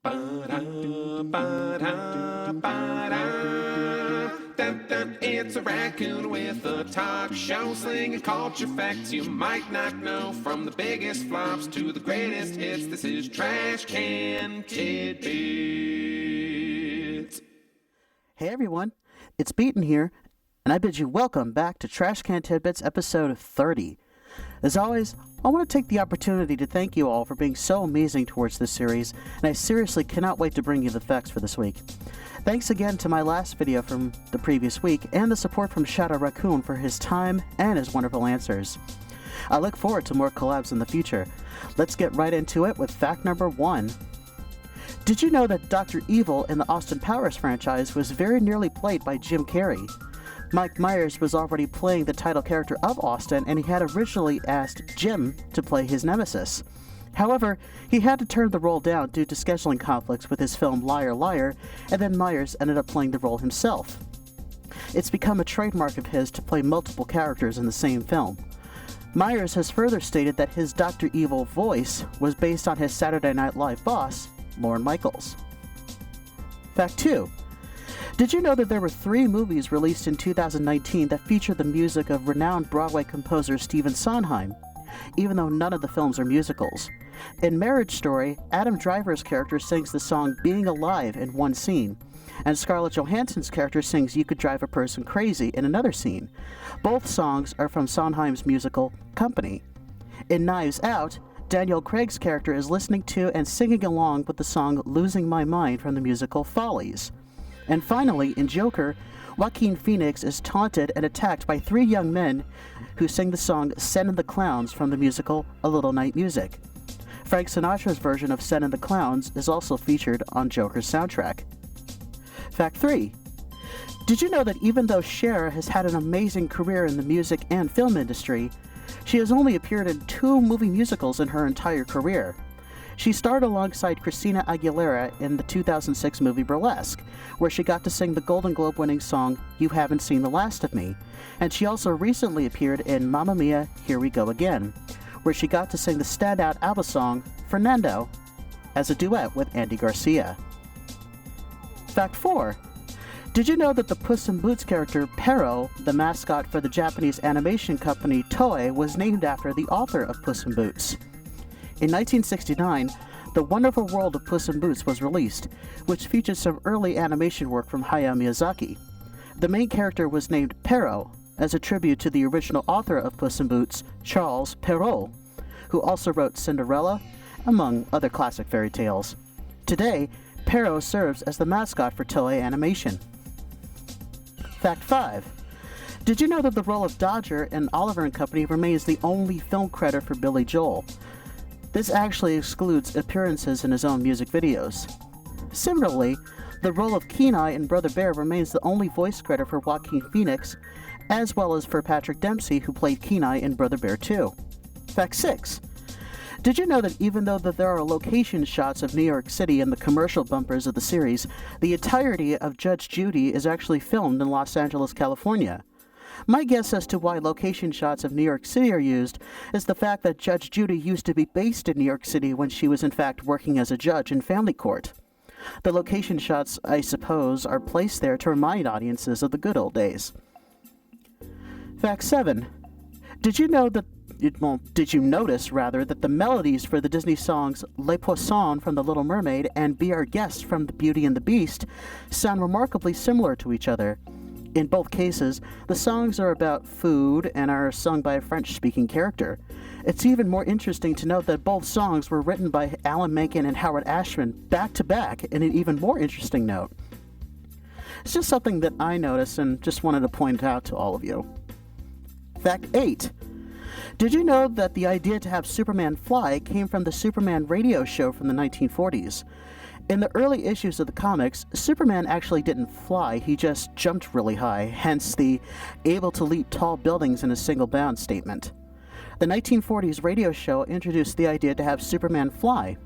Ba-da, ba-da, ba-da. Dun, dun. It's a raccoon with a talk show slinging culture facts you might not know. From the biggest flops to the greatest hits, this is Trash Can Tidbits. Hey everyone, it's Beaton here, and I bid you welcome back to Trash Can Tidbits episode 30. As always, I want to take the opportunity to thank you all for being so amazing towards this series, and I seriously cannot wait to bring you the facts for this week. Thanks again to my last video from the previous week, and the support from Shadow Raccoon for his time and his wonderful answers. I look forward to more collabs in the future. Let's get right into it with fact number 1. Did you know that Dr. Evil in the Austin Powers franchise was very nearly played by Jim Carrey? Mike Myers was already playing the title character of Austin, and he had originally asked Jim to play his nemesis. However, he had to turn the role down due to scheduling conflicts with his film Liar Liar, and then Myers ended up playing the role himself. It's become a trademark of his to play multiple characters in the same film. Myers has further stated that his Dr. Evil voice was based on his Saturday Night Live boss, Lorne Michaels. Fact 2. Did you know that there were 3 movies released in 2019 that featured the music of renowned Broadway composer Stephen Sondheim, even though none of the films are musicals? In Marriage Story, Adam Driver's character sings the song Being Alive in one scene, and Scarlett Johansson's character sings You Could Drive a Person Crazy in another scene. Both songs are from Sondheim's musical Company. In Knives Out, Daniel Craig's character is listening to and singing along with the song Losing My Mind from the musical Follies. And finally, in Joker, Joaquin Phoenix is taunted and attacked by 3 young men who sing the song Sen and the Clowns from the musical A Little Night Music. Frank Sinatra's version of Sen and the Clowns is also featured on Joker's soundtrack. Fact 3. Did you know that even though Cher has had an amazing career in the music and film industry, she has only appeared in 2 movie musicals in her entire career? She starred alongside Christina Aguilera in the 2006 movie Burlesque, where she got to sing the Golden Globe-winning song You Haven't Seen the Last of Me, and she also recently appeared in Mamma Mia, Here We Go Again, where she got to sing the standout ABBA song Fernando as a duet with Andy Garcia. Fact 4. Did you know that the Puss in Boots character Pero, the mascot for the Japanese animation company Toei, was named after the author of Puss in Boots? In 1969, The Wonderful World of Puss in Boots was released, which featured some early animation work from Hayao Miyazaki. The main character was named Pero, as a tribute to the original author of Puss in Boots, Charles Perrault, who also wrote Cinderella, among other classic fairy tales. Today, Perrault serves as the mascot for Toei Animation. Fact 5. Did you know that the role of Dodger in Oliver & Company remains the only film credit for Billy Joel? This actually excludes appearances in his own music videos. Similarly, the role of Kenai in Brother Bear remains the only voice credit for Joaquin Phoenix, as well as for Patrick Dempsey, who played Kenai in Brother Bear 2. Fact 6. Did you know that even though there are location shots of New York City in the commercial bumpers of the series, the entirety of Judge Judy is actually filmed in Los Angeles, California? My guess as to why location shots of New York City are used is the fact that Judge Judy used to be based in New York City when she was in fact working as a judge in family court. The location shots, I suppose, are placed there to remind audiences of the good old days. Fact 7. Did you notice that the melodies for the Disney songs Les Poissons from The Little Mermaid and Be Our Guest from The Beauty and the Beast sound remarkably similar to each other? In both cases, the songs are about food and are sung by a French-speaking character. It's even more interesting to note that both songs were written by Alan Menken and Howard Ashman back-to-back in an even more interesting note. It's just something that I noticed and just wanted to point out to all of you. Fact 8. Did you know that the idea to have Superman fly came from the Superman radio show from the 1940s? In the early issues of the comics, Superman actually didn't fly, he just jumped really high, hence the able to leap tall buildings in a single bound statement. The 1940s radio show introduced the idea to have Superman fly,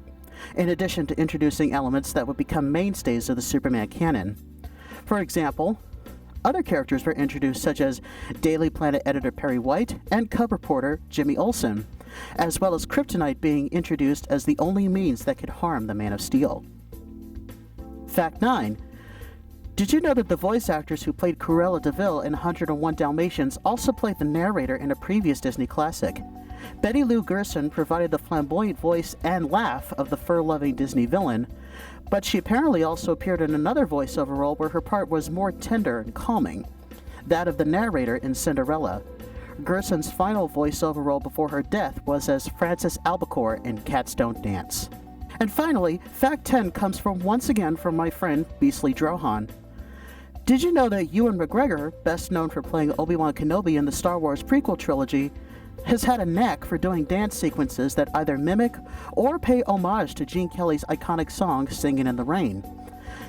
in addition to introducing elements that would become mainstays of the Superman canon. For example, other characters were introduced such as Daily Planet editor Perry White and cub reporter Jimmy Olsen, as well as kryptonite being introduced as the only means that could harm the Man of Steel. Fact 9. Did you know that the voice actors who played Cruella de Vil in 101 Dalmatians also played the narrator in a previous Disney classic? Betty Lou Gerson provided the flamboyant voice and laugh of the fur-loving Disney villain, but she apparently also appeared in another voiceover role where her part was more tender and calming, that of the narrator in Cinderella. Gerson's final voiceover role before her death was as Frances Albacore in Cats Don't Dance. And finally, Fact 10 comes once again from my friend Beastly Drohan. Did you know that Ewan McGregor, best known for playing Obi-Wan Kenobi in the Star Wars prequel trilogy, has had a knack for doing dance sequences that either mimic or pay homage to Gene Kelly's iconic song Singin' in the Rain?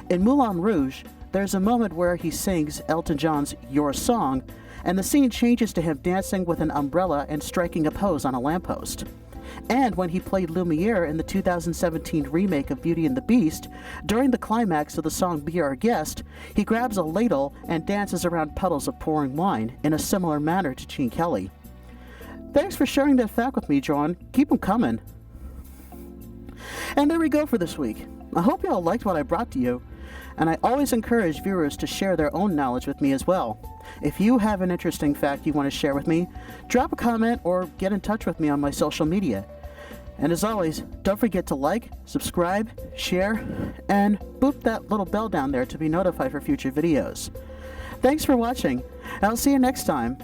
In Moulin Rouge, there's a moment where he sings Elton John's Your Song, and the scene changes to him dancing with an umbrella and striking a pose on a lamppost. And when he played Lumiere in the 2017 remake of Beauty and the Beast, during the climax of the song Be Our Guest, he grabs a ladle and dances around puddles of pouring wine in a similar manner to Gene Kelly. Thanks for sharing that fact with me, John. Keep them coming. And there we go for this week. I hope you all liked what I brought to you, and I always encourage viewers to share their own knowledge with me as well. If you have an interesting fact you want to share with me, drop a comment or get in touch with me on my social media. And as always, don't forget to like, subscribe, share, and boop that little bell down there to be notified for future videos. Thanks for watching, and I'll see you next time.